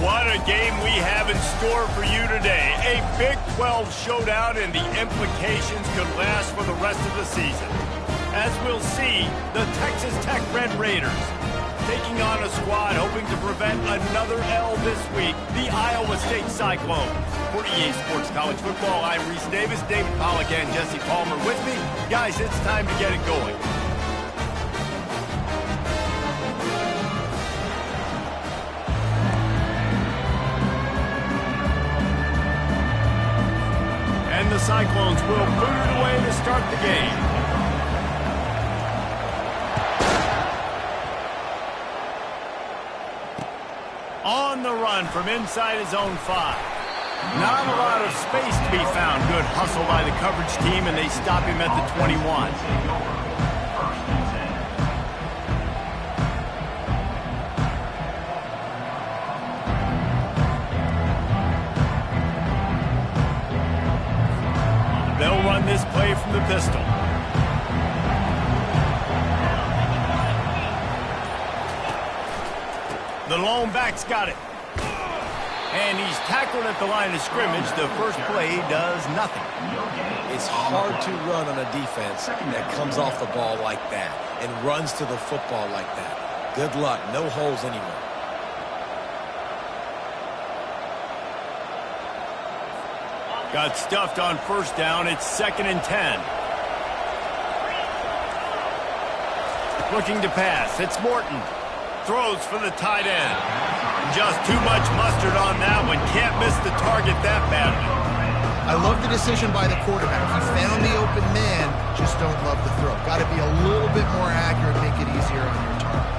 What a game we have in store for you today. A Big 12 showdown, and the implications could last for the rest of the season. As we'll see, the Texas Tech Red Raiders taking on a squad hoping to prevent another L this week, the Iowa State Cyclones. For EA Sports College Football, I'm Reese Davis, David Pollack, and Jesse Palmer with me. Guys, it's time to get it going. And the Cyclones will boot it away to start the game. On the run from inside his own 5. Not a lot of space to be found. Good hustle by the coverage team, and they stop him at the 21. They'll run this play from the pistol. The lone back's got it. And he's tackled at the line of scrimmage. The first play does nothing. It's hard to run on a defense that comes off the ball like that and runs to the football like that. Good luck. No holes anywhere. Got stuffed on first down. It's 2nd and 10. Looking to pass. It's Morton. Throws for the tight end. Just too much mustard on that one. Can't miss the target that badly. I love the decision by the quarterback. He found the open man, just don't love the throw. Got to be a little bit more accurate, make it easier on your target.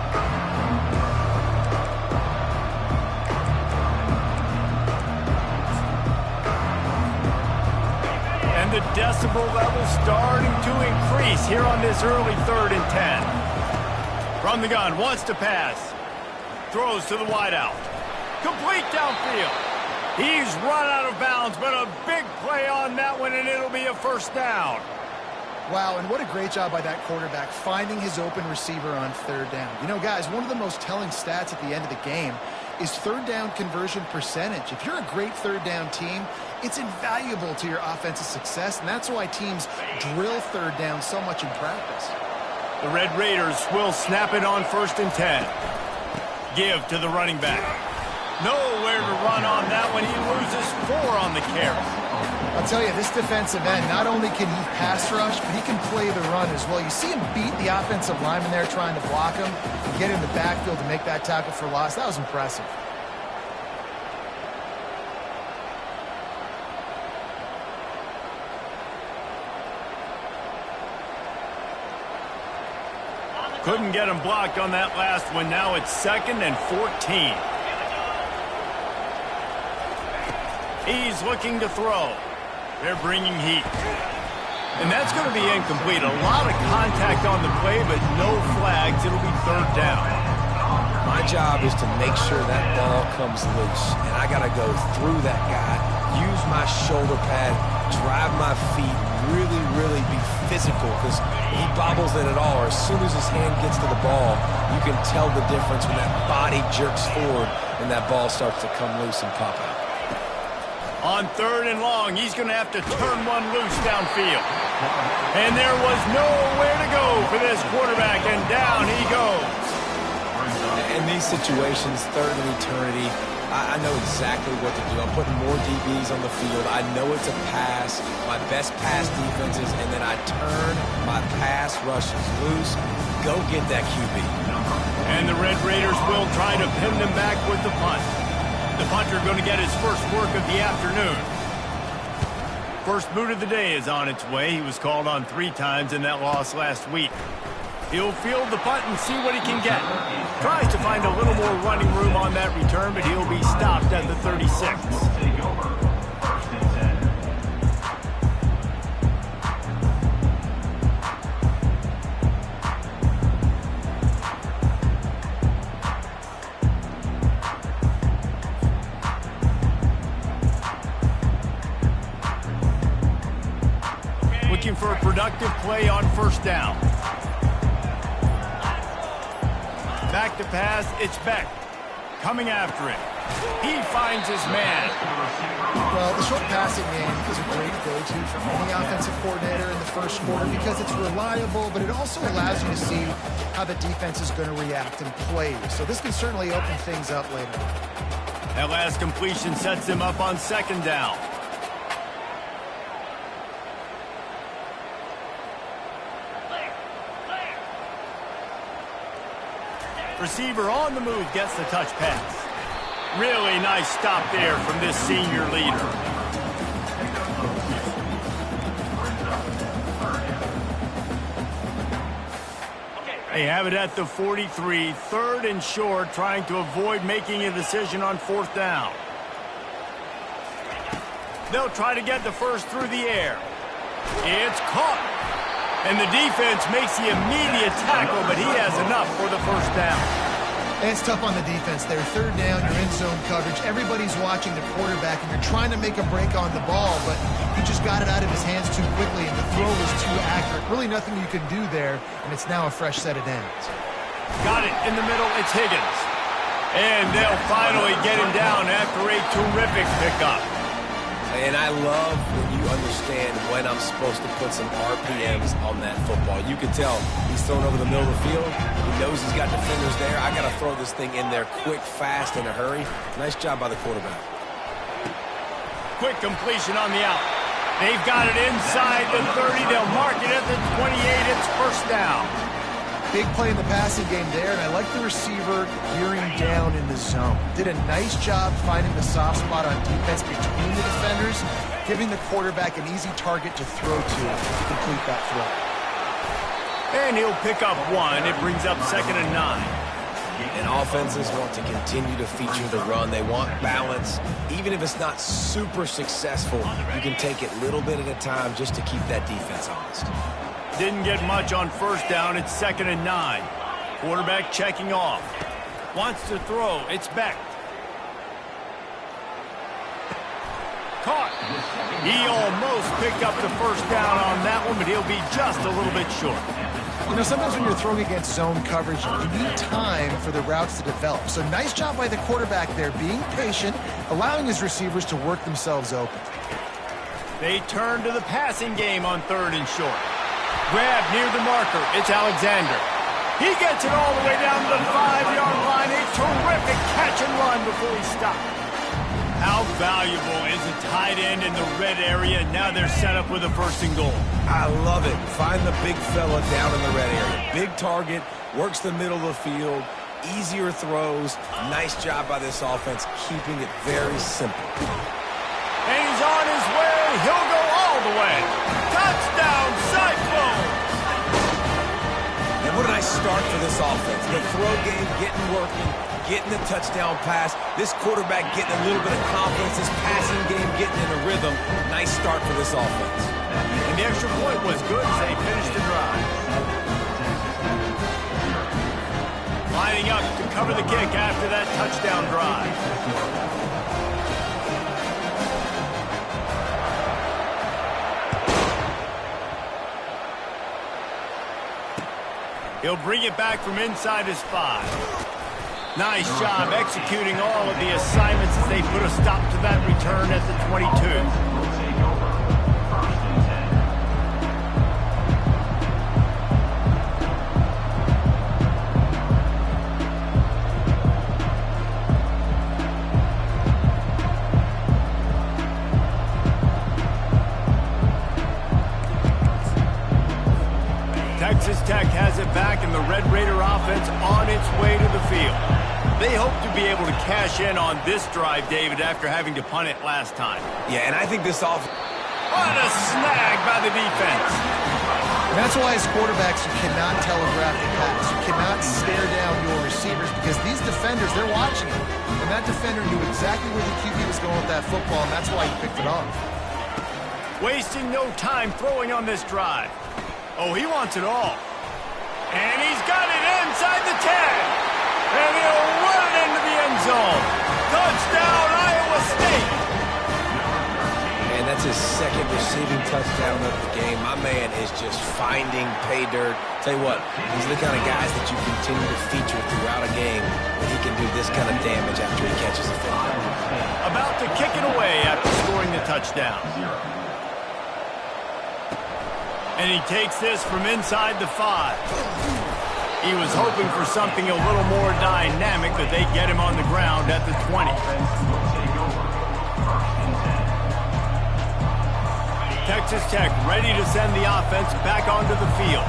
And the decibel level starting to increase here on this early 3rd and 10. From the gun, wants to pass. Throws to the wideout. Complete downfield. He's run out of bounds, but a big play on that one, and it'll be a first down. Wow, and what a great job by that quarterback finding his open receiver on 3rd down. You know, guys, one of the most telling stats at the end of the game is 3rd down conversion percentage. If you're a great 3rd down team, it's invaluable to your offensive success, and that's why teams drill 3rd down so much in practice. The Red Raiders will snap it on 1st and 10. Give to the running back. Nowhere to run on that one. He loses 4 on the carry. I'll tell you, this defensive end, not only can he pass rush, but he can play the run as well. You see him beat the offensive lineman there trying to block him and get in the backfield to make that tackle for loss. That was impressive. Couldn't get him blocked on that last one. Now it's 2nd and 14. He's looking to throw. They're bringing heat. And that's going to be incomplete. A lot of contact on the play, but no flags. It'll be 3rd down. My job is to make sure that ball comes loose. And I got to go through that guy, use my shoulder pad, drive my feet, really be physical, because he bobbles it at all. Or as soon as his hand gets to the ball, you can tell the difference when that body jerks forward and that ball starts to come loose and pop out. On 3rd and long, he's going to have to turn one loose downfield. And there was nowhere to go for this quarterback, and down he goes. In these situations, 3rd and eternity, I know exactly what to do. I'm putting more DBs on the field. I know it's a pass, my best pass defenses, and then I turn my pass rushes loose. Go get that QB. And the Red Raiders will try to pin them back with the punt. The punter going to get his first work of the afternoon. First boot of the day is on its way. He was called on 3 times in that loss last week. He'll field the punt and see what he can get. Tries to find a little more running room on that return, but he'll be stopped at the 36. Looking for a productive play on 1st down. Back to pass, it's Beck. Coming after it. He finds his man. Well, the short passing game is a great go-to for any offensive coordinator in the first quarter because it's reliable, but it also allows you to see how the defense is going to react and play. So this can certainly open things up later. That last completion sets him up on second down. Receiver on the move gets the touch pass. Really nice stop there from this senior leader. They have it at the 43, third and short, trying to avoid making a decision on fourth down. They'll try to get the first through the air. It's caught. And the defense makes the immediate tackle, but he has enough for the first down. And it's tough on the defense there. Third down, you're in zone coverage. Everybody's watching the quarterback, and you're trying to make a break on the ball, but he just got it out of his hands too quickly, and the throw was too accurate. Really nothing you can do there, and it's now a fresh set of downs. Got it in the middle. It's Higgins. And they'll finally get him down after a terrific pickup. And I love when you understand when I'm supposed to put some RPMs on that football. You can tell he's thrown over the middle of the field. He knows he's got defenders there. I got to throw this thing in there quick, fast, in a hurry. Nice job by the quarterback. Quick completion on the out. They've got it inside the 30. They'll mark it at the 28. It's first down. Big play in the passing game there, and I like the receiver gearing down in the zone. Did a nice job finding the soft spot on defense between the defenders, giving the quarterback an easy target to throw to complete that throw. And he'll pick up one. It brings up 2nd and 9. And offenses want to continue to feature the run. They want balance. Even if it's not super successful, you can take it little bit at a time just to keep that defense honest. Didn't get much on first down. It's 2nd and 9. Quarterback checking off. Wants to throw. It's Beck. Caught. He almost picked up the first down on that one, but he'll be just a little bit short. You know, sometimes when you're throwing against zone coverage, you need time for the routes to develop. So nice job by the quarterback there, being patient, allowing his receivers to work themselves open. They turn to the passing game on 3rd and short. Grab near the marker. It's Alexander. He gets it all the way down to the 5-yard line. A terrific catch and run before he stopped. How valuable is a tight end in the red area? Now they're set up with a 1st and goal. I love it. Find the big fella down in the red area. Big target, works the middle of the field, easier throws. Nice job by this offense, keeping it very simple. And he's on his way. He'll go all the way. Touchdown, Cyclones! And what a nice start for this offense. The throw game getting working, getting the touchdown pass. This quarterback getting a little bit of confidence. This passing game getting in a rhythm. Nice start for this offense. And the extra point was good as they finished the drive. Lining up to cover the kick after that touchdown drive. He'll bring it back from inside his 5. Nice job executing all of the assignments as they put a stop to that return at the 22. Texas Tech has it back, and the Red Raider offense on its way to the field. They hope to be able to cash in on this drive, David, after having to punt it last time. Yeah, and I think this offense... What a snag by the defense. And that's why as quarterbacks, you cannot telegraph the pass. You cannot stare down your receivers because these defenders, they're watching it. And that defender knew exactly where the QB was going with that football, and that's why he picked it off. Wasting no time throwing on this drive. Oh, he wants it all. And he's got it inside the 10. And he'll run it into the end zone. Touchdown, Iowa State. And that's his 2nd receiving touchdown of the game. My man is just finding pay dirt. Tell you what, these are the kind of guys that you continue to feature throughout a game when he can do this kind of damage after he catches a football. A touchdown. And he takes this from inside the 5. He was hoping for something a little more dynamic, but they get him on the ground at the 20. Texas Tech ready to send the offense back onto the field.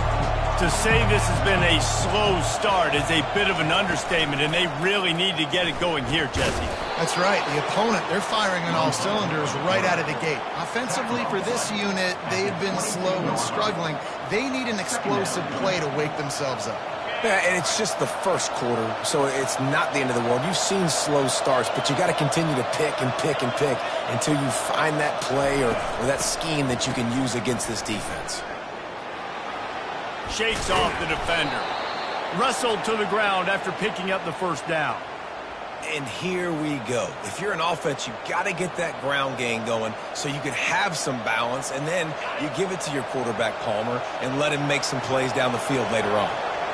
To say this has been a slow start is a bit of an understatement, and they really need to get it going here, Jesse. That's right. The opponent, they're firing on all cylinders right out of the gate. Offensively, for this unit, they've been slow and struggling. They need an explosive play to wake themselves up. Yeah, and it's just the first quarter, so it's not the end of the world. You've seen slow starts, but you got to continue to pick and pick and pick until you find that play or that scheme that you can use against this defense. Shakes off the defender. Wrestled to the ground after picking up the first down. And here we go. If you're an offense, you've got to get that ground game going so you can have some balance, and then you give it to your quarterback, Palmer, and let him make some plays down the field later on.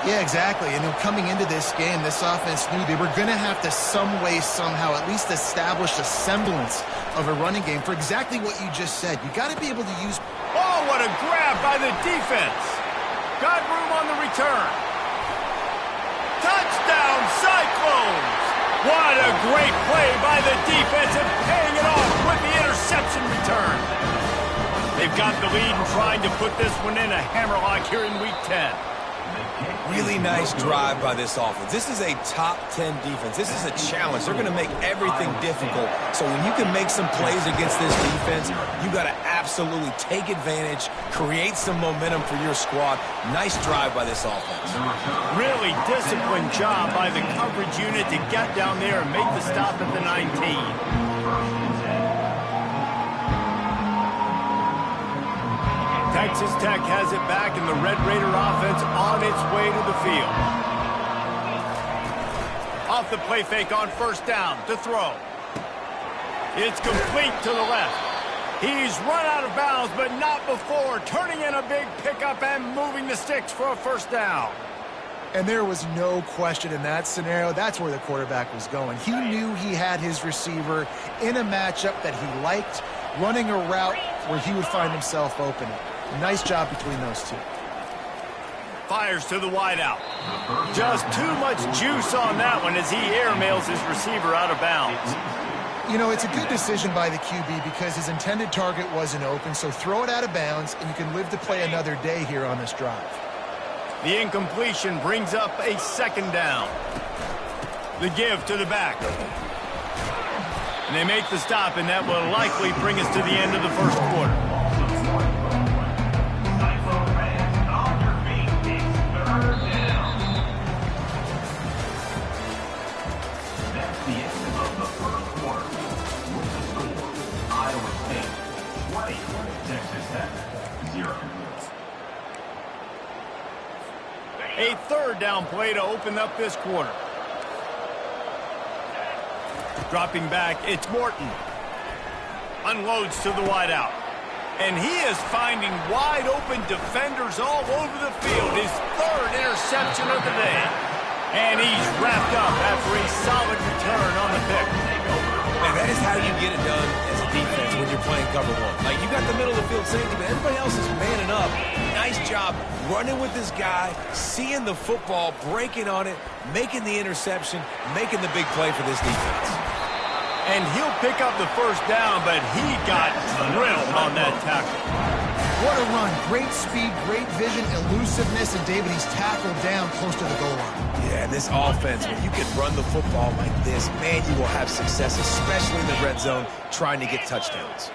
Yeah, exactly. And coming into this game, this offense knew they were going to have to some way, somehow, at least establish a semblance of a running game for exactly what you just said. You got to be able to use... Oh, what a grab by the defense. Got room on the return. Touchdown, Cyclones! What a great play by the defense and paying it off with the interception return. They've got the lead and trying to put this one in a hammerlock here in Week 10. Really nice drive by this offense. This is a top 10 defense. This is a challenge. They're going to make everything difficult. So when you can make some plays against this defense, you got to absolutely take advantage, create some momentum for your squad. Nice drive by this offense. Really disciplined job by the coverage unit to get down there and make the stop at the 19. Texas Tech has it back, and the Red Raider offense on its way to the field. Off the play fake on first down to throw. It's complete to the left. He's run out of bounds, but not before turning in a big pickup and moving the sticks for a first down. And there was no question in that scenario. That's where the quarterback was going. He knew he had his receiver in a matchup that he liked, running a route where he would find himself open. Nice job between those two. Fires to the wideout. Just too much juice on that one as he airmails his receiver out of bounds. You know, it's a good decision by the QB because his intended target wasn't open, so throw it out of bounds, and you can live to play another day here on this drive. The incompletion brings up a second down. The give to the back. And they make the stop, and that will likely bring us to the end of the first quarter. A third down play to open up this quarter. Dropping back, it's Morton. Unloads to the wideout. And he is finding wide open defenders all over the field. His third interception of the day. And he's wrapped up after a solid return on the pick. Man, that is how you get it done as a defense when you're playing cover one. Like, you got the middle of the field safety, but everybody else is manning up. Nice job running with this guy, seeing the football, breaking on it, making the interception, making the big play for this defense. And he'll pick up the first down, but he got drilled on that tackle. What a run. Great speed, great vision, elusiveness, and David, he's tackled down close to the goal line. Yeah, and this offense, when you can run the football like this, man, you will have success, especially in the red zone, trying to get touchdowns.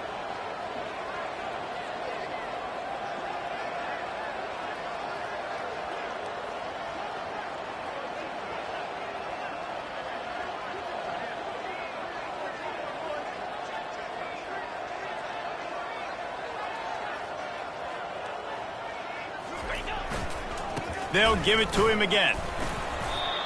They'll give it to him again.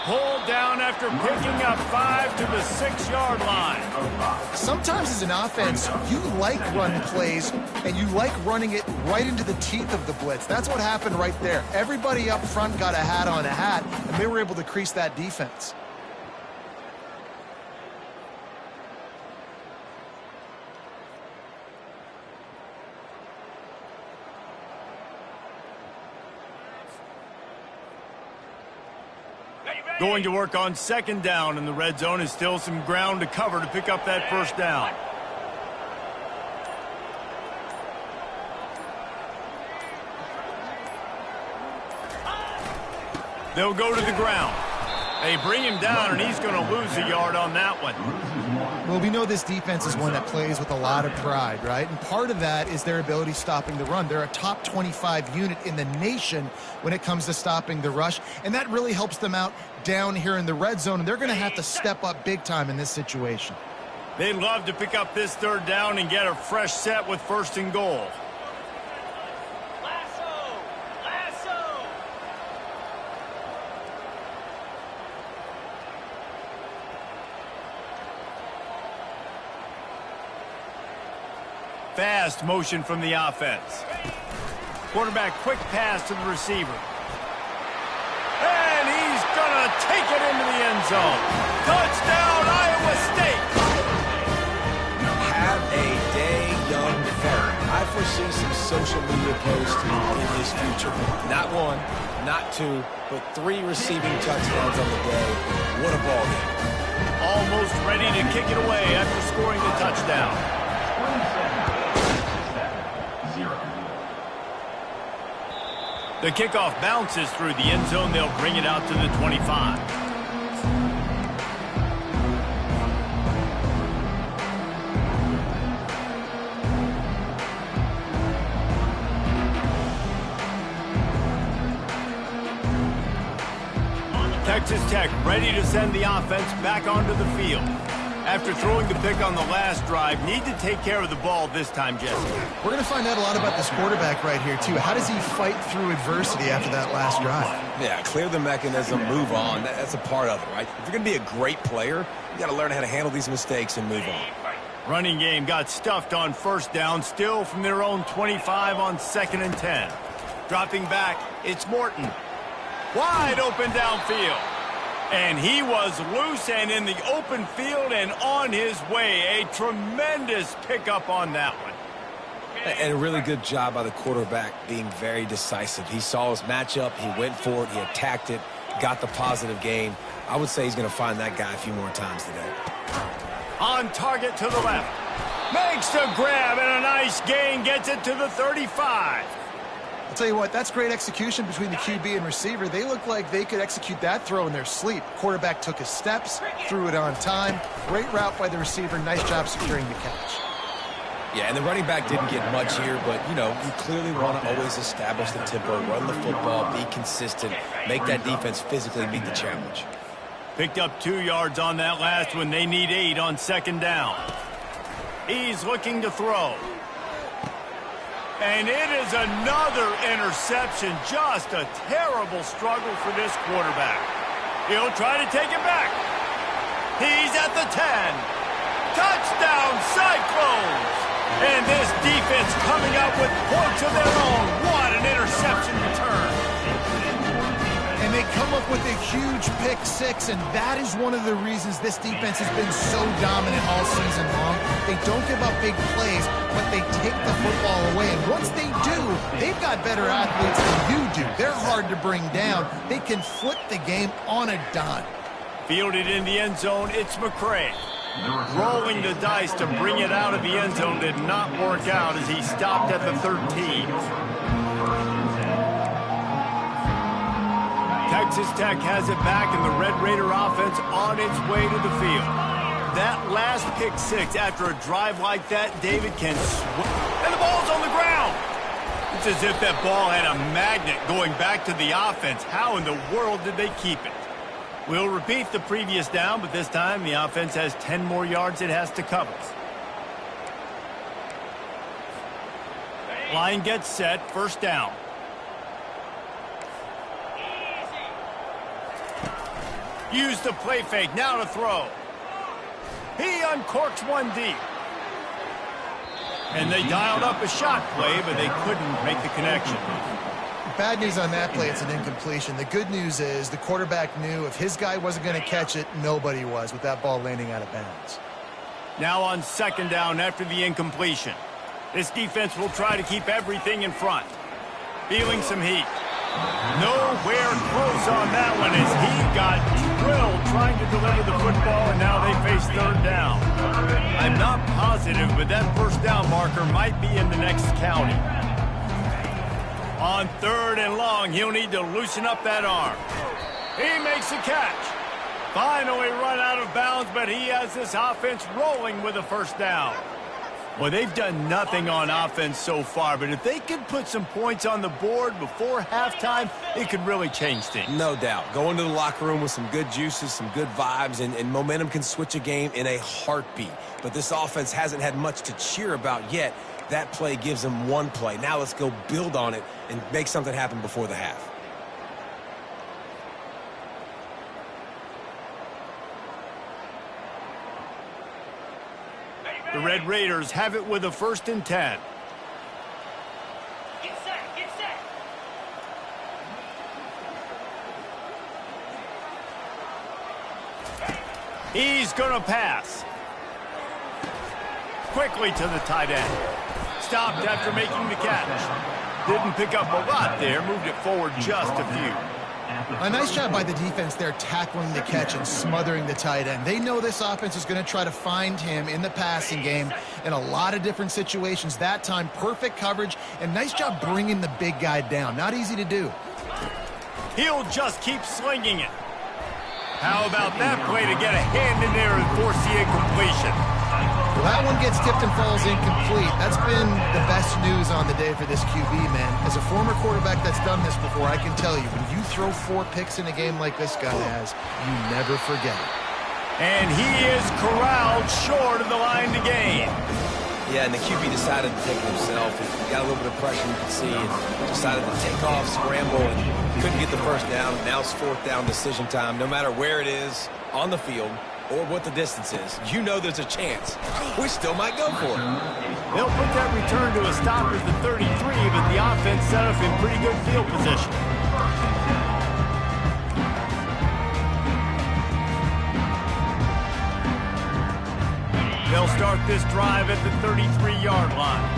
Pulled down after picking up 5 to the 6-yard line. Sometimes as an offense, you like run plays, and you like running it right into the teeth of the blitz. That's what happened right there. Everybody up front got a hat on a hat, and they were able to crease that defense. Going to work on second down in the red zone is still some ground to cover to pick up that first down. They'll go to the ground. They bring him down, and he's going to lose a yard on that one. Well, we know this defense is one that plays with a lot of pride, right? And part of that is their ability stopping the run. They're a top 25 unit in the nation when it comes to stopping the rush, and that really helps them out down here in the red zone, and they're going to have to step up big time in this situation. They'd love to pick up this third down and get a fresh set with first and goal. Fast motion from the offense. Quarterback quick pass to the receiver. And he's going to take it into the end zone. Touchdown, Iowa State. Have a day, young fella. I foresee some social media posts in his future. Not one, not two, but 3 receiving touchdowns on the day. What a ball game. Almost ready to kick it away after scoring the touchdown. The kickoff bounces through the end zone. They'll bring it out to the 25. Texas Tech ready to send the offense back onto the field. After throwing the pick on the last drive, need to take care of the ball this time, Jesse. We're going to find out a lot about this quarterback right here, too. How does he fight through adversity after that last drive? Yeah, clear the mechanism, move on. That's a part of it, right? If you're going to be a great player, you got to learn how to handle these mistakes and move on. Running game got stuffed on first down, still from their own 25 on 2nd and 10. Dropping back, it's Morton. Wide open downfield. And he was loose and in the open field and on his way. A tremendous pickup on that one. And a really good job by the quarterback being very decisive. He saw his matchup, he went for it, he attacked it, got the positive gain. I would say he's going to find that guy a few more times today. On target to the left. Makes the grab and a nice gain, gets it to the 35. I'll tell you what, that's great execution between the QB and receiver. They look like they could execute that throw in their sleep. Quarterback took his steps, threw it on time. Great route by the receiver. Nice job securing the catch. Yeah, and the running back didn't get much here, but, you know, you clearly want to always establish the tempo, run the football, be consistent, make that defense physically meet the challenge. Picked up 2 yards on that last one. They need 8 on second down. He's looking to throw. And it is another interception. Just a terrible struggle for this quarterback. He'll try to take it back. He's at the 10. Touchdown, Cyclones. And this defense coming up with points of their own. What an interception return. And they come up with a huge pick six, and that is one of the reasons this defense has been so dominant all season long. They don't give up big plays, but they take the football away. And once they do, they've got better athletes than you do. They're hard to bring down. They can flip the game on a dime. Fielded in the end zone, it's McCray. Rolling the dice to bring it out of the end zone did not work out as he stopped at the 13. Texas Tech has it back, and the Red Raider offense on its way to the field. That last pick six after a drive like that, David can and the ball's on the ground. It's as if that ball had a magnet going back to the offense. How in the world did they keep it? We'll repeat the previous down, but this time the offense has 10 more yards it has to cover. Line gets set, first down. Use the play fake, now to throw. He uncorks one deep. And they dialed up a shot play, but they couldn't make the connection. Bad news on that play, it's an incompletion. The good news is the quarterback knew if his guy wasn't going to catch it, nobody was with that ball landing out of bounds. Now on second down after the incompletion. This defense will try to keep everything in front. Feeling some heat. Nowhere close on that one as he got thrilled trying to deliver the football, and now they face third down. I'm not positive, but that first down marker might be in the next county. On third and long, he'll need to loosen up that arm. He makes a catch. Finally run out of bounds, but he has this offense rolling with a first down. Well, they've done nothing on offense so far, but if they could put some points on the board before halftime, it could really change things. No doubt. Go into the locker room with some good juices, some good vibes, and momentum can switch a game in a heartbeat. But this offense hasn't had much to cheer about yet. That play gives them one play. Now let's go build on it and make something happen before the half. The Red Raiders have it with a 1st and 10. Get set, get set. He's going to pass. Quickly to the tight end. Stopped after making the catch. Didn't pick up a lot there, moved it forward just a few. A nice job by the defense there tackling the catch and smothering the tight end. They know this offense is going to try to find him in the passing game in a lot of different situations. That time, perfect coverage, and nice job bringing the big guy down. Not easy to do. He'll just keep slinging it. How about that play to get a hand in there and force the incompletion? Well, that one gets tipped and falls incomplete. That's been the best news on the day for this QB, man. As a former quarterback that's done this before, I can tell you, when you throw 4 picks in a game like this guy has, you never forget it. And he is corralled short of the line to gain. Yeah, and the QB decided to take it himself. He got a little bit of pressure, you can see, and decided to take off, scramble, and couldn't get the first down. Now it's 4th down decision time. No matter where it is on the field or what the distance is, you know there's a chance. We still might go for it. They'll put that return to a stop at the 33, but the offense set up in pretty good field position. They'll start this drive at the 33-yard line.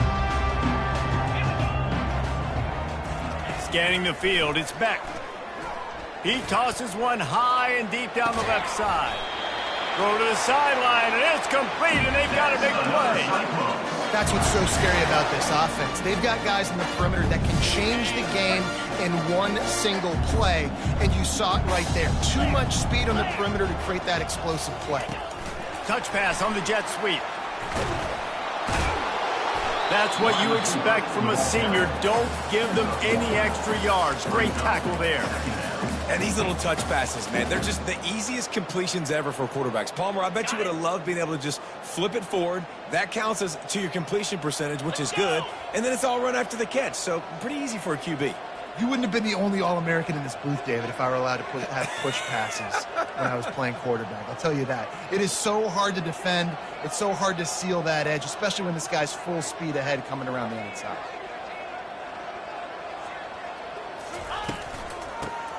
Scanning the field, it's Beck. He tosses one high and deep down the left side. Throw to the sideline, and it's complete, and they've got a big play. That's what's so scary about this offense. They've got guys in the perimeter that can change the game in one single play, and you saw it right there. Too much speed on the perimeter to create that explosive play. Touch pass on the jet sweep. That's what you expect from a senior. Don't give them any extra yards. Great tackle there. And these little touch passes, man, they're just the easiest completions ever for quarterbacks. Palmer, I bet you would have loved being able to just flip it forward. That counts as to your completion percentage, which is good. And then it's all run after the catch. So pretty easy for a QB. You wouldn't have been the only All-American in this booth, David, if I were allowed to have push passes when I was playing quarterback. I'll tell you that. It is so hard to defend. It's so hard to seal that edge, especially when this guy's full speed ahead coming around the outside.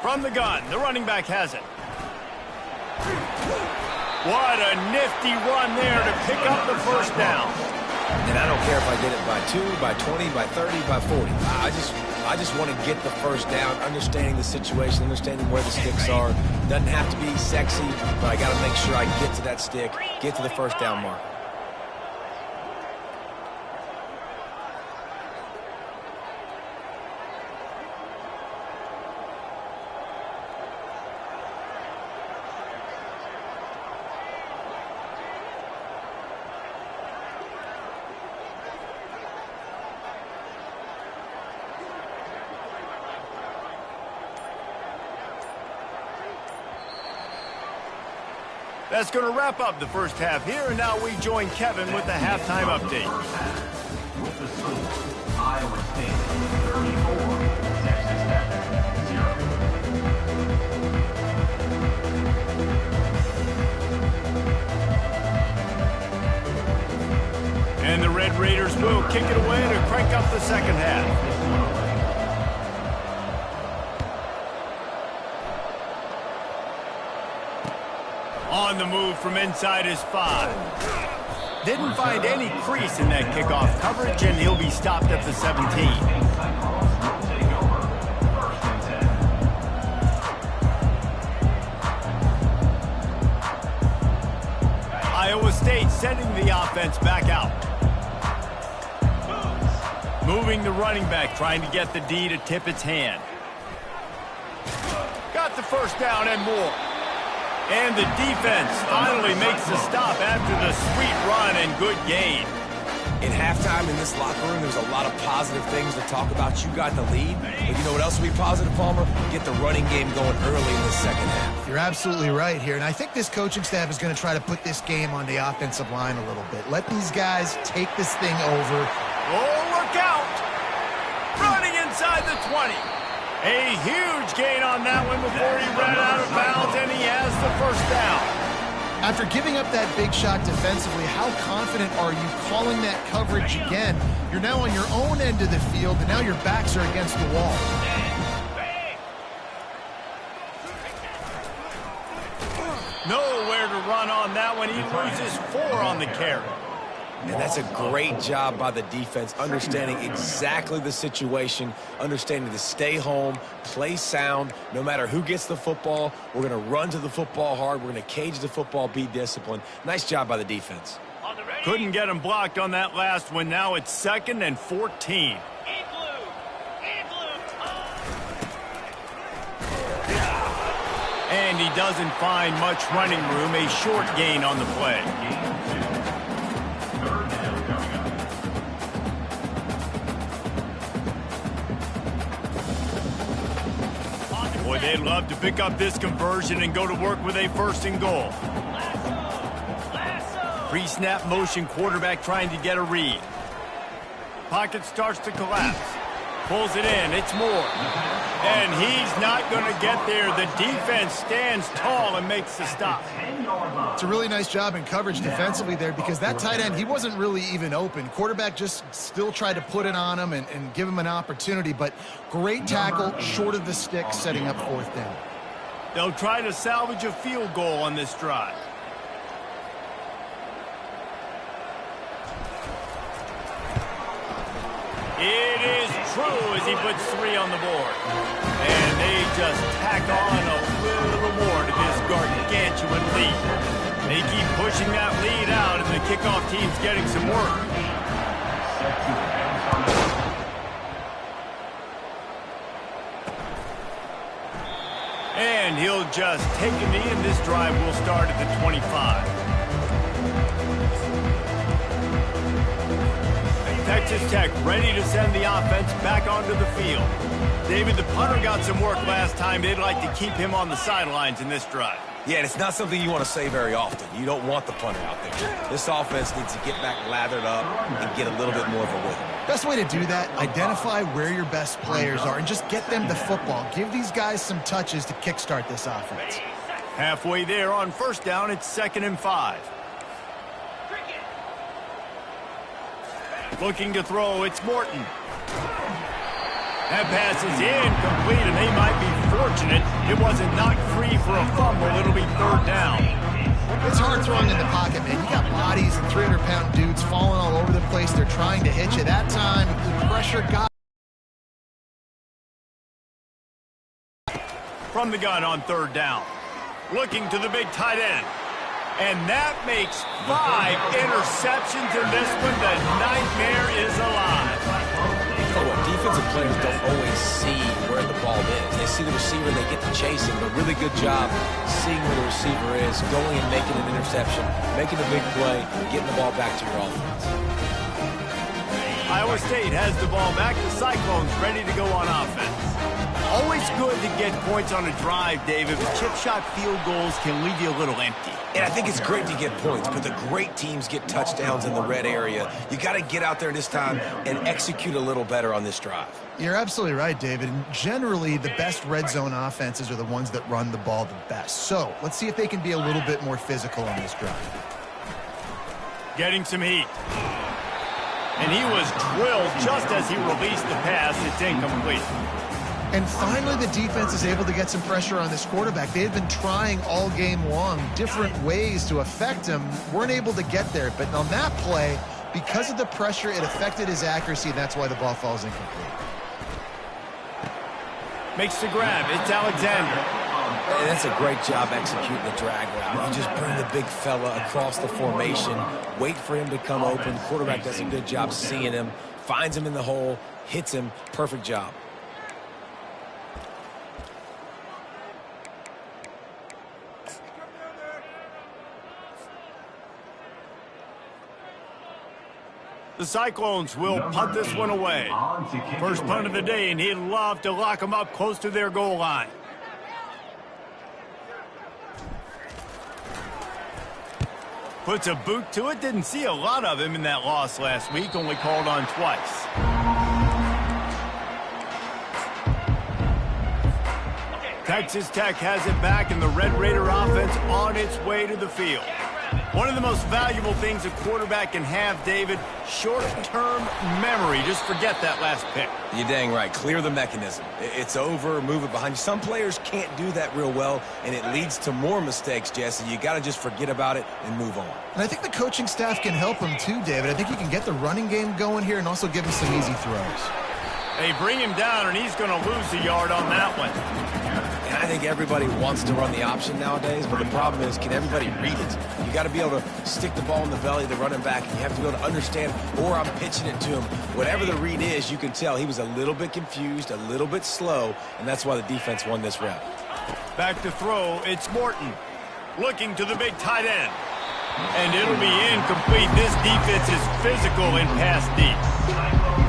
From the gun, the running back has it. What a nifty run there to pick up the first down. And I don't care if I get it by 2, by 20, by 30, by 40. I just want to get the first down, understanding the situation, understanding where the sticks are. Doesn't have to be sexy, but I got to make sure I get to that stick, get to the first down mark. That's going to wrap up the first half here, and now we join Kevin with the halftime update. With the score, Iowa State 34, Texas Tech 0. And the Red Raiders will kick it away to crank up the second half. On the move from inside his 5. Didn't find any crease in that kickoff coverage, and he'll be stopped at the 17. Iowa State sending the offense back out. Moving the running back, trying to get the D to tip its hand. Got the first down and more. And the defense finally makes the stop after the sweet run and good gain. In halftime in this locker room, there's a lot of positive things to talk about. You got the lead. But you know what else will be positive, Palmer? Get the running game going early in the second half. You're absolutely right here. And I think this coaching staff is going to try to put this game on the offensive line a little bit. Let these guys take this thing over. Oh, look out! Running inside the 20. A huge gain on that one before he ran out of bounds, and he has the first down. After giving up that big shot defensively, how confident are you calling that coverage again? You're now on your own end of the field, and now your backs are against the wall. Nowhere to run on that one. He loses 4 on the carry. And that's a great job by the defense, understanding exactly the situation, understanding to stay home, play sound, no matter who gets the football. We're going to run to the football hard. We're going to cage the football, be disciplined. Nice job by the defense. Couldn't get him blocked on that last one. Now it's 2nd and 14. And he doesn't find much running room. A short gain on the play. Boy, they'd love to pick up this conversion and go to work with a 1st and goal. Pre-snap motion, quarterback trying to get a read. Pocket starts to collapse. Pulls it in. It's Moore. And he's not going to get there. The defense stands tall and makes the stop. It's a really nice job in coverage defensively there, because that tight end, he wasn't really even open. Quarterback just still tried to put it on him and give him an opportunity, but great tackle, short of the stick, setting up 4th down. They'll try to salvage a field goal on this drive. It is true as he puts 3 on the board. And they just tack on a little more to this gargantuan lead. They keep pushing that lead out, and the kickoff team's getting some work. And he'll just take a knee, and this drive will start at the 25. Texas Tech ready to send the offense back onto the field. David, the punter got some work last time. They'd like to keep him on the sidelines in this drive. Yeah, and it's not something you want to say very often. You don't want the punter out there. This offense needs to get back lathered up and get a little bit more of a rhythm. Best way to do that, identify where your best players are and just get them the football. Give these guys some touches to kickstart this offense. Halfway there on 1st down, it's 2nd and 5. Looking to throw, it's Morton. That pass is incomplete, and they might be fortunate it wasn't knocked free for a fumble. It'll be 3rd down. It's hard throwing in the pocket, man. You got bodies and 300-pound dudes falling all over the place. They're trying to hit you. That time, the pressure got from the gun on 3rd down. Looking to the big tight end. And that makes 5 interceptions in this one. The nightmare is alive. Oh, well, defensive players don't always see where the ball is. They see the receiver, they get to chase him. But really good job seeing where the receiver is, going and making an interception, making a big play, getting the ball back to your offense. Iowa State has the ball back. The Cyclones ready to go on offense. Always good to get points on a drive, David, but chip shot field goals can leave you a little empty. And I think it's great to get points, but the great teams get touchdowns in the red area. You got to get out there this time and execute a little better on this drive. You're absolutely right, David. And generally, the best red zone offenses are the ones that run the ball the best. So let's see if they can be a little bit more physical on this drive. Getting some heat. And he was drilled just as he released the pass. It's incomplete. And finally, the defense is able to get some pressure on this quarterback. They had been trying all game long different ways to affect him. Weren't able to get there. But on that play, because of the pressure, it affected his accuracy, and that's why the ball falls incomplete. Makes the grab. It's Alexander. And that's a great job executing the drag route. You just bring the big fella across the formation, wait for him to come open. Quarterback does a good job seeing him, finds him in the hole, hits him. Perfect job. The Cyclones will punt this one away. First punt of the day, and he'd love to lock them up close to their goal line. Puts a boot to it. Didn't see a lot of him in that loss last week. Only called on twice. Texas Tech has it back, and the Red Raider offense on its way to the field. One of the most valuable things a quarterback can have, David, short-term memory. Just forget that last pick. You're dang right. Clear the mechanism. It's over, move it behind you. Some players can't do that real well, and it leads to more mistakes, Jesse. You got to just forget about it and move on. And I think the coaching staff can help him too, David. I think he can get the running game going here and also give him some easy throws. They bring him down, and he's going to lose a yard on that one. And I think everybody wants to run the option nowadays, but the problem is, can everybody read it? You got to be able to stick the ball in the belly of the running back, and you have to be able to understand, or I'm pitching it to him. Whatever the read is, you can tell he was a little bit confused, a little bit slow, and that's why the defense won this round. Back to throw, it's Morton. Looking to the big tight end. And it'll be incomplete. This defense is physical in pass deep.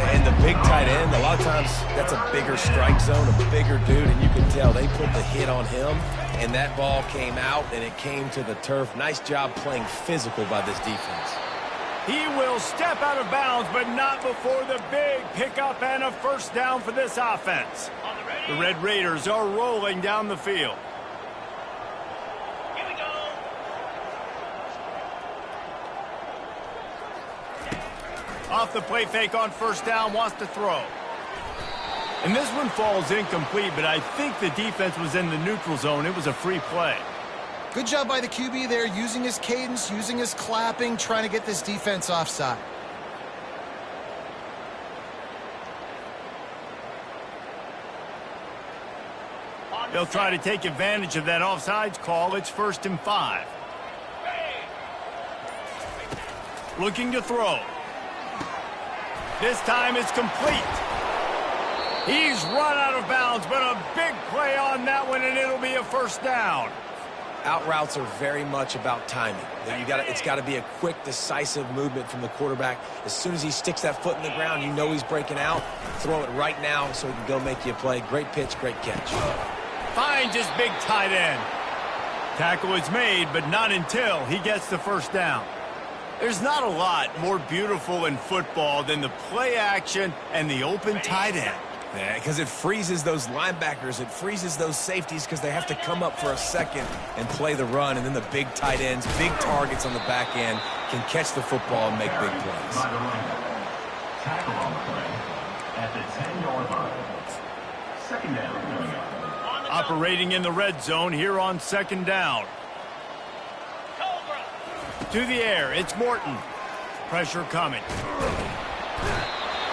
And the big tight end, a lot of times that's a bigger strike zone, a bigger dude, and you can tell they put the hit on him, and that ball came out, and it came to the turf. Nice job playing physical by this defense. He will step out of bounds, but not before the big pickup and a first down for this offense. The Red Raiders are rolling down the field. Off the play fake on first down, wants to throw. And this one falls incomplete, but I think the defense was in the neutral zone. It was a free play. Good job by the QB there, using his cadence, using his clapping, trying to get this defense offside. They'll try to take advantage of that offsides call. It's 1st and 5. Looking to throw. This time it's complete. He's run out of bounds, but a big play on that one, and it'll be a first down. Out routes are very much about timing. It's got to be a quick, decisive movement from the quarterback. As soon as he sticks that foot in the ground, you know he's breaking out. Throw it right now so he can go make you a play. Great pitch, great catch. Finds his big tight end. Tackle is made, but not until he gets the first down. There's not a lot more beautiful in football than the play action and the open tight end. Yeah, because it freezes those linebackers. It freezes those safeties because they have to come up for a second and play the run. And then the big tight ends, big targets on the back end, can catch the football and make big plays. Tackle on the play at the 10-yard line. Second down. Operating in the red zone here on second down. To the air, it's Morton. Pressure coming.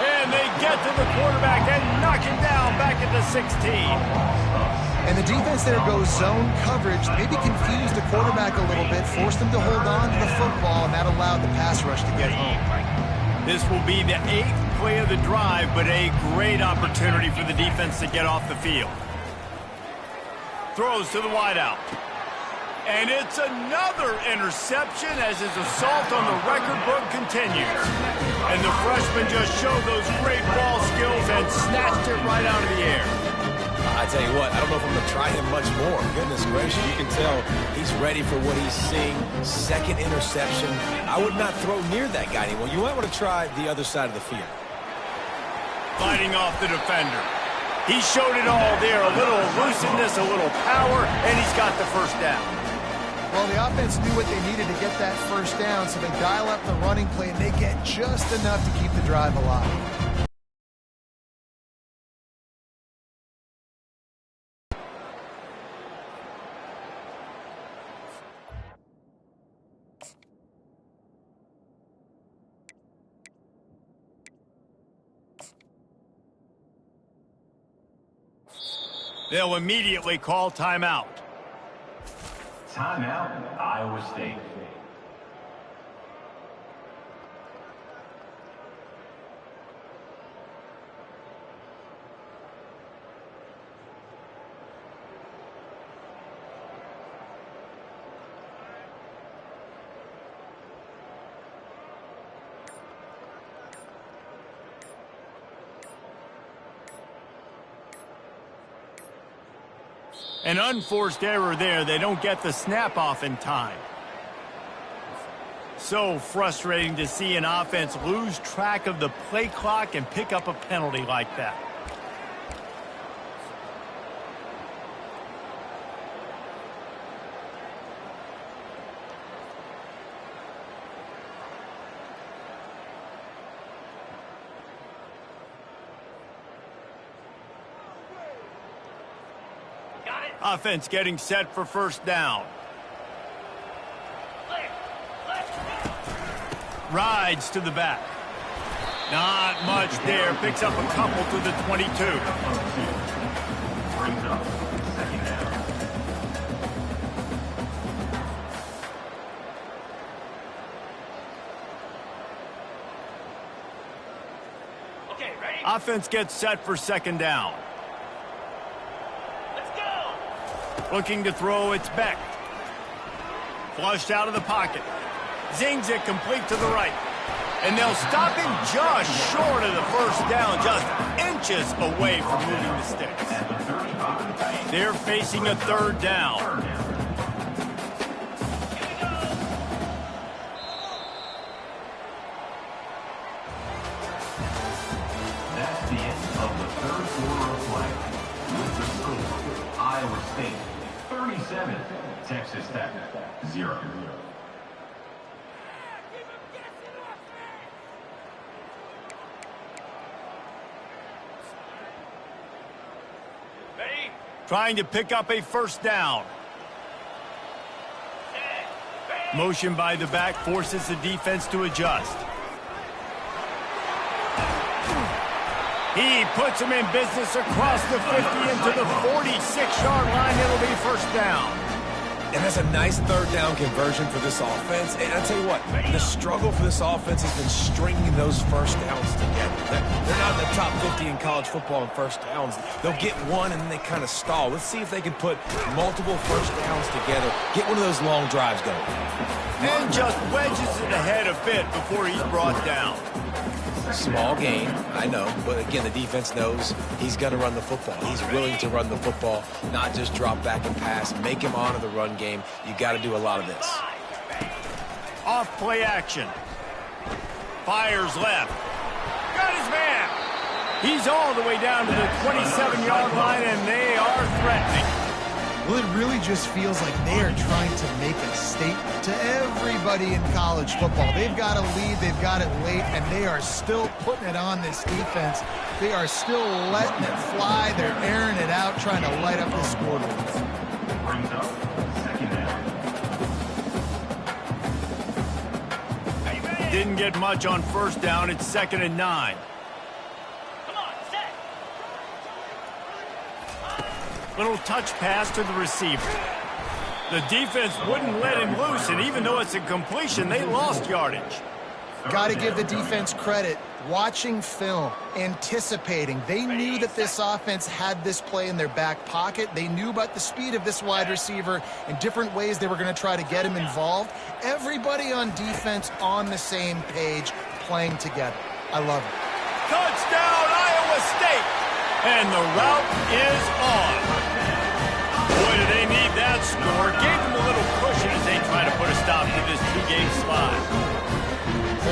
And they get to the quarterback and knock him down back at the 16. And the defense there goes zone coverage, maybe confused the quarterback a little bit, forced him to hold on to the football, and that allowed the pass rush to get home. This will be the 8th play of the drive, but a great opportunity for the defense to get off the field. Throws to the wideout. And it's another interception as his assault on the record book continues. And the freshman just showed those great ball skills and snatched it right out of the air. I tell you what, I don't know if I'm going to try him much more. Goodness gracious, you can tell he's ready for what he's seeing. Second interception. I would not throw near that guy anymore. You might want to try the other side of the field. Fighting off the defender. He showed it all there. A little elusiveness, a little power, and he's got the first down. Well, the offense knew what they needed to get that first down, so they dial up the running play, and they get just enough to keep the drive alive. They'll immediately call timeout. Timeout, Iowa State. An unforced error there. They don't get the snap off in time. So frustrating to see an offense lose track of the play clock and pick up a penalty like that. Offense getting set for first down. Rides to the back. Not much there. Picks up a couple to the 22. Brings up second down. Okay, ready? Offense gets set for second down. Looking to throw, it's Beck. Flushed out of the pocket. Zings it complete to the right. And they'll stop him just short of the first down, just inches away from moving the sticks. They're facing a third down. That's the end of the third quarter of play. With the score, Iowa State 37, Texas Tech 0. Trying to pick up a first down. Motion by the back forces the defense to adjust. He puts him in business across the 50 into the 46-yard line. It'll be first down. And that's a nice third down conversion for this offense. And I'll tell you what, the struggle for this offense has been stringing those first downs together. They're not in the top 50 in college football in first downs. They'll get one and then they kind of stall. Let's see if they can put multiple first downs together, get one of those long drives going. And just wedges it ahead a bit before he's brought down. Small gain, I know, but again, the defense knows he's going to run the football. He's willing to run the football, not just drop back and pass, make him honor the run game. You got to do a lot of this. Off play action. Fires left. Got his man. He's all the way down to the 27-yard line, and they are threatening. Well, it really just feels like they are trying to make a statement to everybody in college football. They've got a lead, they've got it late, and they are still putting it on this defense. They are still letting it fly. They're airing it out, trying to light up the scoreboard. Brings up second down. Didn't get much on first down. It's 2nd and 9. Little touch pass to the receiver. The defense wouldn't let him loose, and even though it's a completion, they lost yardage. Got to give the defense credit. Watching film, anticipating. They knew that this offense had this play in their back pocket. They knew about the speed of this wide receiver and different ways they were going to try to get him involved. Everybody on defense on the same page, playing together. I love it. Touchdown, Iowa State! And the route is on. Boy, do they need that score. Gave them a little cushion as they try to put a stop to this two-game slide.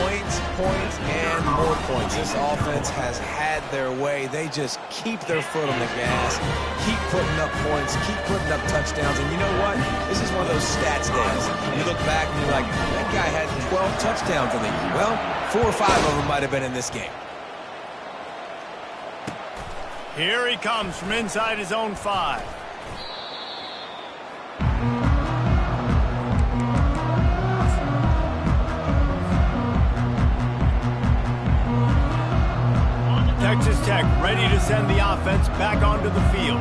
Points, points, and more points. This offense has had their way. They just keep their foot on the gas, keep putting up points, keep putting up touchdowns. And you know what? This is one of those stats days. You look back and you're like, that guy had 12 touchdowns in the year. Well, 4 or 5 of them might have been in this game. Here he comes from inside his own 5. Texas Tech ready to send the offense back onto the field.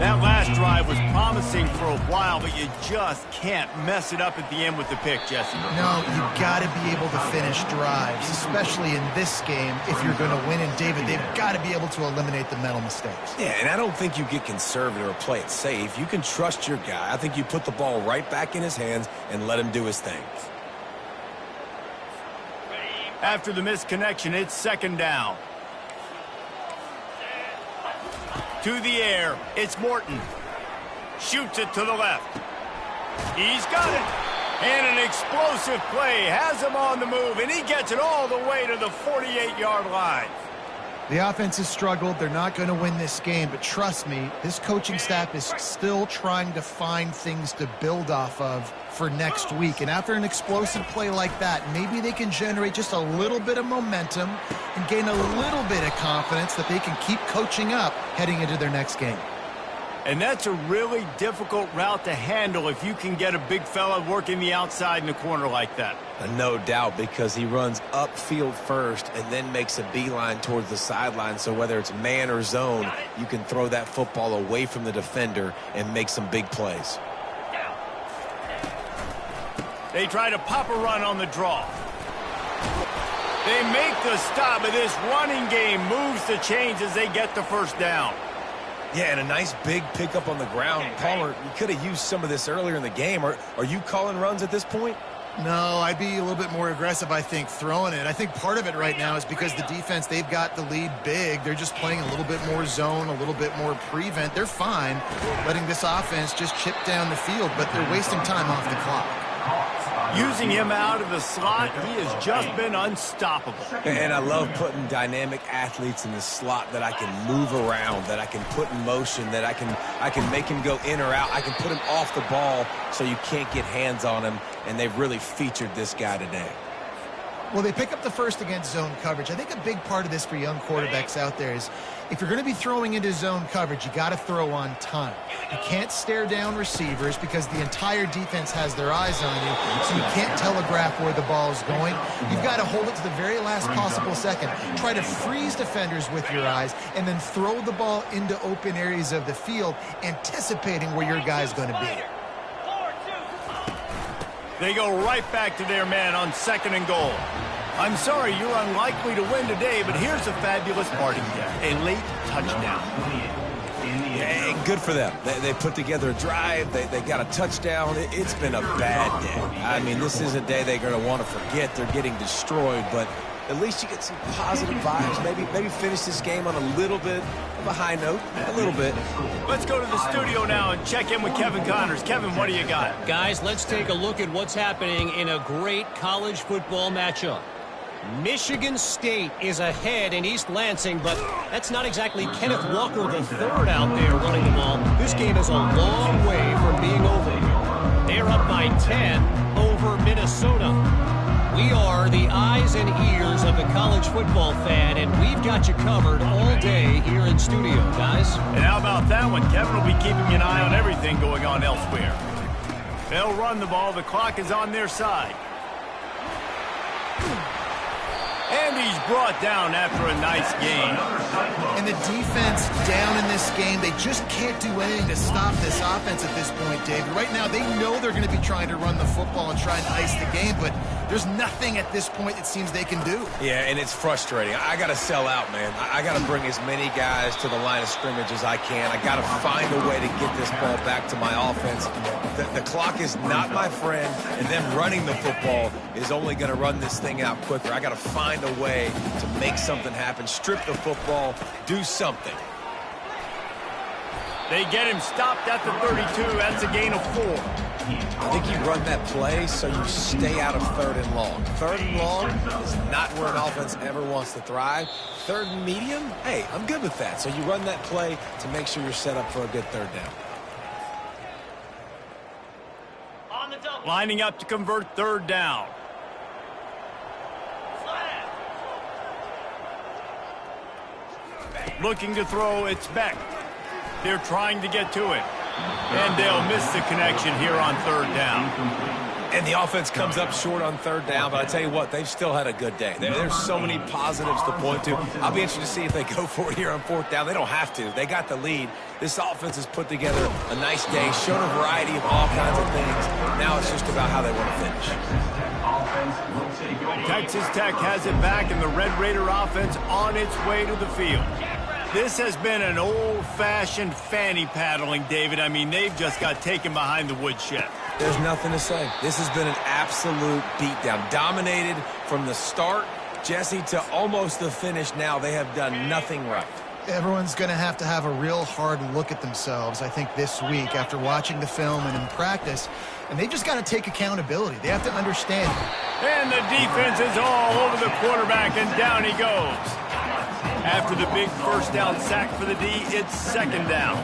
That last drive was promising for a while, but you just can't mess it up at the end with the pick, Jesse. No, you've got to be able to finish drives, especially in this game if you're going to win. And David, they've got to be able to eliminate the mental mistakes. Yeah, and I don't think you get conservative or play it safe. You can trust your guy. I think you put the ball right back in his hands and let him do his thing. After the missed connection, it's second down. To the air, it's Morton. Shoots it to the left. He's got it. And an explosive play has him on the move, and he gets it all the way to the 48-yard line. The offense has struggled. They're not going to win this game, but trust me, this coaching staff is still trying to find things to build off of for next week. And after an explosive play like that, maybe they can generate just a little bit of momentum and gain a little bit of confidence that they can keep coaching up heading into their next game. And that's a really difficult route to handle if you can get a big fella working the outside in the corner like that. No doubt, because he runs upfield first and then makes a beeline towards the sideline. So whether it's man or zone, you can throw that football away from the defender and make some big plays. They try to pop a run on the draw. They make the stop, but this running game moves the chains as they get the first down. Yeah, and a nice big pickup on the ground. Palmer, you could have used some of this earlier in the game. Are you calling runs at this point? No, I'd be a little bit more aggressive, I think, throwing it. I think part of it right now is because the defense, they've got the lead big. They're just playing a little bit more zone, a little bit more prevent. They're fine letting this offense just chip down the field, but they're wasting time off the clock. Using him out of the slot, he has just been unstoppable. And I love putting dynamic athletes in the slot that I can move around, that I can put in motion, that I can make him go in or out. I can put him off the ball so you can't get hands on him, and they've really featured this guy today. Well, they pick up the first against zone coverage. I think a big part of this for young quarterbacks out there is if you're going to be throwing into zone coverage, you got to throw on time. You can't stare down receivers because the entire defense has their eyes on you, so you can't telegraph where the ball is going. You've got to hold it to the very last possible second. Try to freeze defenders with your eyes and then throw the ball into open areas of the field, anticipating where your guy's going to be. They go right back to their man on second and goal. I'm sorry, you're unlikely to win today, but here's a fabulous parting gift. A late touchdown. Yeah, good for them. They put together a drive. They got a touchdown. It's been a bad day. I mean, this is a day they're going to want to forget. They're getting destroyed, but at least you get some positive vibes. Maybe finish this game on a little bit of a high note, a little bit. Let's go to the studio now and check in with Kevin Connors. Kevin, what do you got? Guys, let's take a look at what's happening in a great college football matchup. Michigan State is ahead in East Lansing, but that's not exactly Kenneth Walker III out there running the ball. This game is a long way from being over. They're up by 10 over Minnesota. We are the eyes and ears of the college football fan, and we've got you covered all day here in studio, guys. And how about that one? Kevin will be keeping an eye on everything going on elsewhere. They'll run the ball. The clock is on their side. And he's brought down after a nice game. And the defense down in this game, they just can't do anything to stop this offense at this point, David. Right now, they know they're going to be trying to run the football and try and ice the game, but there's nothing at this point it seems they can do. Yeah, and it's frustrating. I got to sell out, man. I got to bring as many guys to the line of scrimmage as I can. I got to find a way to get this ball back to my offense. The clock is not my friend, and them running the football is only going to run this thing out quicker. I got to find a way to make something happen, strip the football, do something. They get him stopped at the 32. That's a gain of 4. I think you run that play so you stay out of third and long. Third and long is not where an offense ever wants to thrive. Third and medium, hey, I'm good with that. So you run that play to make sure you're set up for a good third down. Lining up to convert third down. Looking to throw, it's Beck. They're trying to get to it. And they'll miss the connection here on third down. And the offense comes up short on third down, but I tell you what, they've still had a good day. There's so many positives to point to. I'll be interested to see if they go for it here on fourth down. They don't have to. They got the lead. This offense has put together a nice day, shown a variety of all kinds of things. Now it's just about how they want to finish. Texas Tech has it back, and the Red Raider offense on its way to the field. This has been an old-fashioned fanny paddling, David. I mean, they've just got taken behind the woodshed. There's nothing to say. This has been an absolute beatdown. Dominated from the start, Jesse, to almost the finish now. They have done nothing right. Everyone's going to have a real hard look at themselves, I think, this week after watching the film and in practice. And they just got to take accountability. They have to understand. And the defense is all over the quarterback, and down he goes. After the big first down sack for the D, it's second down.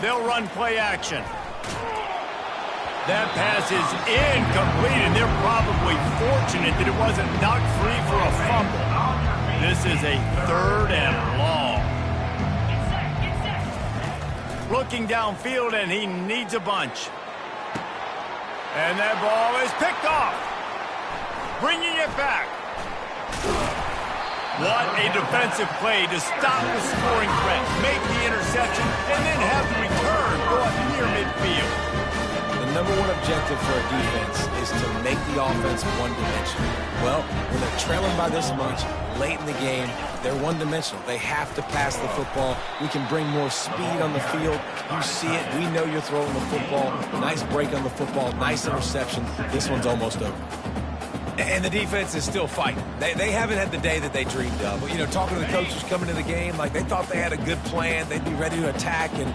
They'll run play action. That pass is incomplete, and they're probably fortunate that it wasn't knocked free for a fumble. This is a third and long. Looking downfield, and he needs a bunch. And that ball is picked off. Bringing it back. What a defensive play to stop the scoring threat, make the interception, and then have the return go up near midfield. The number one objective for a defense is to make the offense one-dimensional. Well, when they're trailing by this much, late in the game, they're one-dimensional. They have to pass the football. We can bring more speed on the field. You see it. We know you're throwing the football. Nice break on the football. Nice interception. This one's almost over. And the defense is still fighting. They haven't had the day that they dreamed of. But, you know, talking to the coaches coming to the game, like they thought they had a good plan. They'd be ready to attack and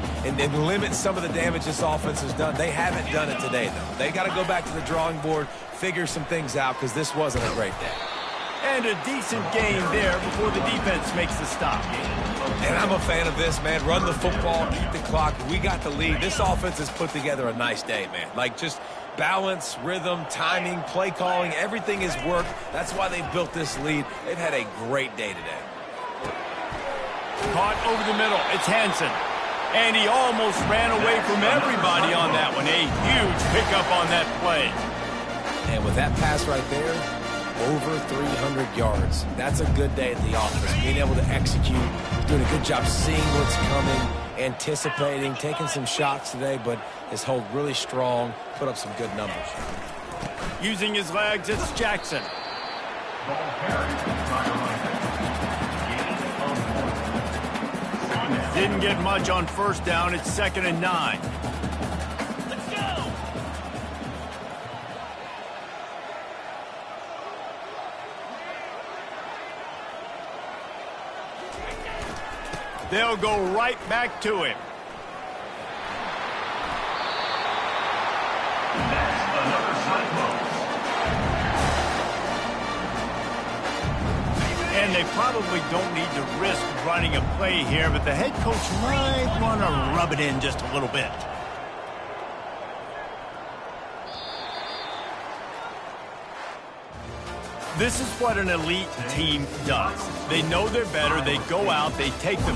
limit some of the damage this offense has done. They haven't done it today, though. They got to go back to the drawing board, figure some things out, because this wasn't a great day. And a decent gain there before the defense makes the stop. And I'm a fan of this, man. Run the football, eat the clock. We got the lead. This offense has put together a nice day, man. Like, just balance, rhythm, timing, play calling, everything has worked. That's why they built this lead. They've had a great day today. Caught over the middle. It's Hansen. And he almost ran away from everybody on that one. A huge pickup on that play. And with that pass right there, over 300 yards. That's a good day at the office. Being able to execute, doing a good job seeing what's coming, anticipating, taking some shots today, but his hold really strong, put up some good numbers. Using his legs, it's Jackson. Didn't get much on first down. It's 2nd and 9. Let's go! They'll go right back to him. And they probably don't need to risk running a play here, but the head coach might want to rub it in just a little bit. This is what an elite team does. They know they're better. They go out. They take the